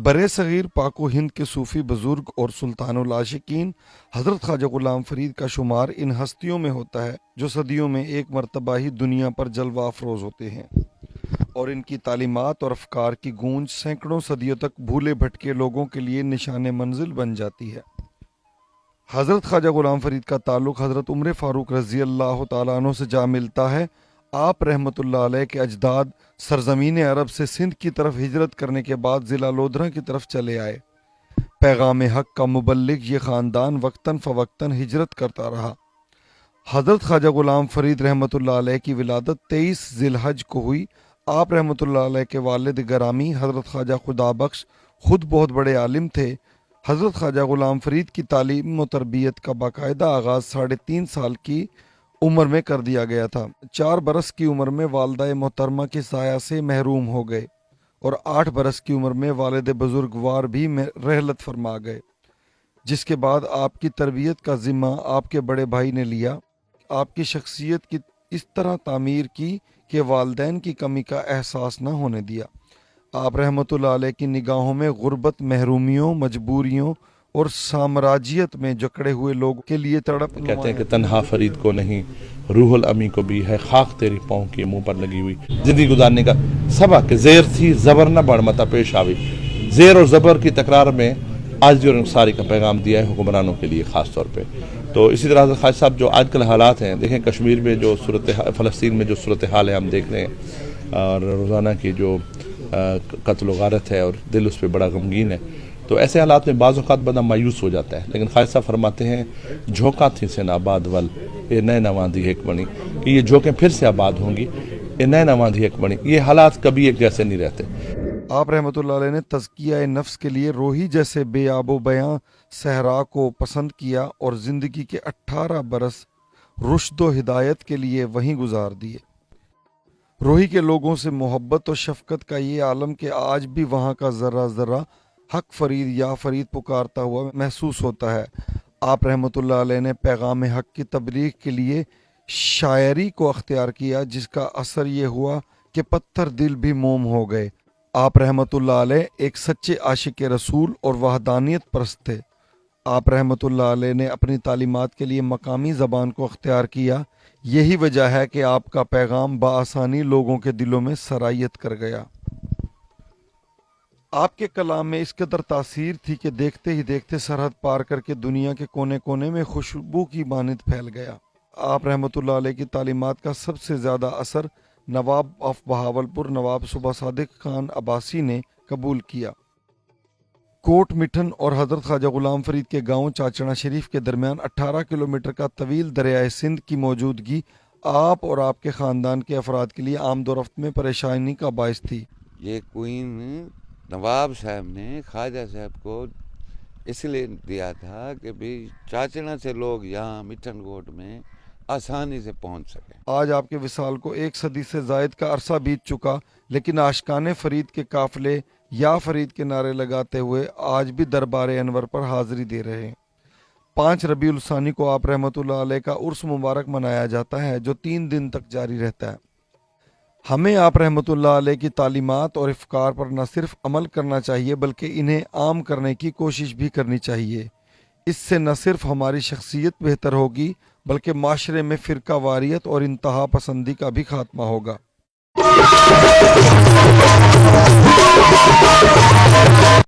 برِ صغیر پاک و ہند کے صوفی بزرگ اور سلطان العاشقین حضرت خواجہ غلام فرید کا شمار ان ہستیوں میں ہوتا ہے جو صدیوں میں ایک مرتبہ ہی دنیا پر جلوہ افروز ہوتے ہیں، اور ان کی تعلیمات اور افکار کی گونج سینکڑوں صدیوں تک بھولے بھٹکے لوگوں کے لیے نشان منزل بن جاتی ہے۔ حضرت خواجہ غلام فرید کا تعلق حضرت عمر فاروق رضی اللہ تعالیٰ عنہ سے جا ملتا ہے۔ آپ رحمۃ اللہ علیہ کے اجداد سرزمین عرب سے سندھ کی طرف ہجرت کرنے کے بعد ضلع لودھرا کی طرف چلے آئے۔ پیغام حق کا مبلغ یہ خاندان وقتاً فوقتاً ہجرت کرتا رہا۔ حضرت خواجہ غلام فرید رحمۃ اللہ علیہ کی ولادت 23 ذی الحج کو ہوئی۔ آپ رحمۃ اللہ علیہ کے والد گرامی حضرت خواجہ خدا بخش خود بہت بڑے عالم تھے۔ حضرت خواجہ غلام فرید کی تعلیم و تربیت کا باقاعدہ آغاز 3.5 سال کی عمر میں کر دیا گیا تھا۔ 4 برس کی عمر میں والدہ محترمہ کے سایہ سے محروم ہو گئے اور 8 برس کی عمر میں والد بزرگوار بھی رحلت فرما گئے، جس کے بعد آپ کی تربیت کا ذمہ آپ کے بڑے بھائی نے لیا۔ آپ کی شخصیت کی اس طرح تعمیر کی کہ والدین کی کمی کا احساس نہ ہونے دیا۔ آپ رحمۃ اللہ علیہ کی نگاہوں میں غربت، محرومیوں، مجبوریوں اور سامراجیت میں جکڑے ہوئے لوگوں کے لیے تڑپ کہتے ہیں کہ تنہا فرید کو نہیں، روح الامی کو بھی ہے خاک تیری پاؤں کے منہ پر لگی ہوئی۔ زندگی گزارنے کا سبق زیر تھی زبر نہ بڑھ متا پیش آوی۔ زیر اور زبر کی تکرار میں عاجزی اور انکساری کا پیغام دیا ہے حکمرانوں کے لیے خاص طور پہ۔ تو اسی طرح حضرت خواجہ صاحب جو آج کل حالات ہیں، دیکھیں کشمیر میں جو فلسطین میں جو صورتحال ہے ہم دیکھ رہے ہیں، اور روزانہ کی جو قتل و غارت ہے اور دل اس پہ بڑا غمگین ہے، تو ایسے حالات میں بعض اوقات بندہ مایوس ہو جاتا ہے، لیکن خواجہ صاحب فرماتے ہیں جھونکا تھی سے آباد ول یہ نئے نواندی ایک بنی، کہ یہ جھونکیں پھر سے آباد ہوں گی، یہ نئے نواندی ایک بنی۔ یہ حالات کبھی ایک جیسے نہیں رہتے۔ آپ رحمۃ اللہ علیہ نے تزکیہ نفس کے لیے روحی جیسے بے آب و بیاں صحرا کو پسند کیا اور زندگی کے 18 برس رشد و ہدایت کے لیے وہیں گزار دیے۔ روحی کے لوگوں سے محبت و شفقت کا یہ عالم کہ آج بھی وہاں کا ذرہ ذرہ حق فرید یا فرید پکارتا ہوا محسوس ہوتا ہے۔ آپ رحمۃ اللہ علیہ نے پیغام حق کی تبلیغ کے لیے شاعری کو اختیار کیا، جس کا اثر یہ ہوا کہ پتھر دل بھی موم ہو گئے۔ آپ رحمۃ اللہ علیہ ایک سچے عاشق رسول اور وحدانیت پرست تھے۔ آپ رحمۃ اللہ علیہ نے اپنی تعلیمات کے لیے مقامی زبان کو اختیار کیا۔ یہی وجہ ہے کہ آپ کا پیغام بآسانی لوگوں کے دلوں میں سرایت کر گیا۔ آپ کے کلام میں اس قدر تاثیر تھی کہ دیکھتے ہی دیکھتے سرحد پار کر کے دنیا کے کونے کونے میں خوشبو کی مانند پھیل گیا۔ آپ رحمۃ اللہ علیہ کی تعلیمات کا سب سے زیادہ اثر نواب آف بہاولپور نواب صبح صادق خان عباسی نے قبول کیا۔ کوٹ مٹھن اور حضرت خواجہ غلام فرید کے گاؤں چاچڑا شریف کے درمیان 18 کلومیٹر کا طویل دریائے سندھ کی موجودگی آپ اور آپ کے خاندان کے افراد کے لیے آمد و رفت میں پریشانی کا باعث تھی۔ یہ کوئن نواب صاحب نے خواجہ صاحب کو اس لیے دیا تھا کہ بھی چاچڑا سے لوگ یہاں مٹھن کوٹ میں آسانی سے پہنچ سکیں۔ آج آپ کے وصال کو 1 صدی سے زائد کا عرصہ بیت چکا، لیکن عاشقان فرید کے قافلے یا فرید کے نعرے لگاتے ہوئے آج بھی دربار انور پر حاضری دے رہے ہیں۔ 5 ربیع الثانی کو آپ رحمۃ اللہ علیہ کا عرس مبارک منایا جاتا ہے، جو 3 دن تک جاری رہتا ہے۔ ہمیں آپ رحمۃ اللہ علیہ کی تعلیمات اور افکار پر نہ صرف عمل کرنا چاہیے بلکہ انہیں عام کرنے کی کوشش بھی کرنی چاہیے۔ اس سے نہ صرف ہماری شخصیت بہتر ہوگی بلکہ معاشرے میں فرقہ واریت اور انتہا پسندی کا بھی خاتمہ ہوگا۔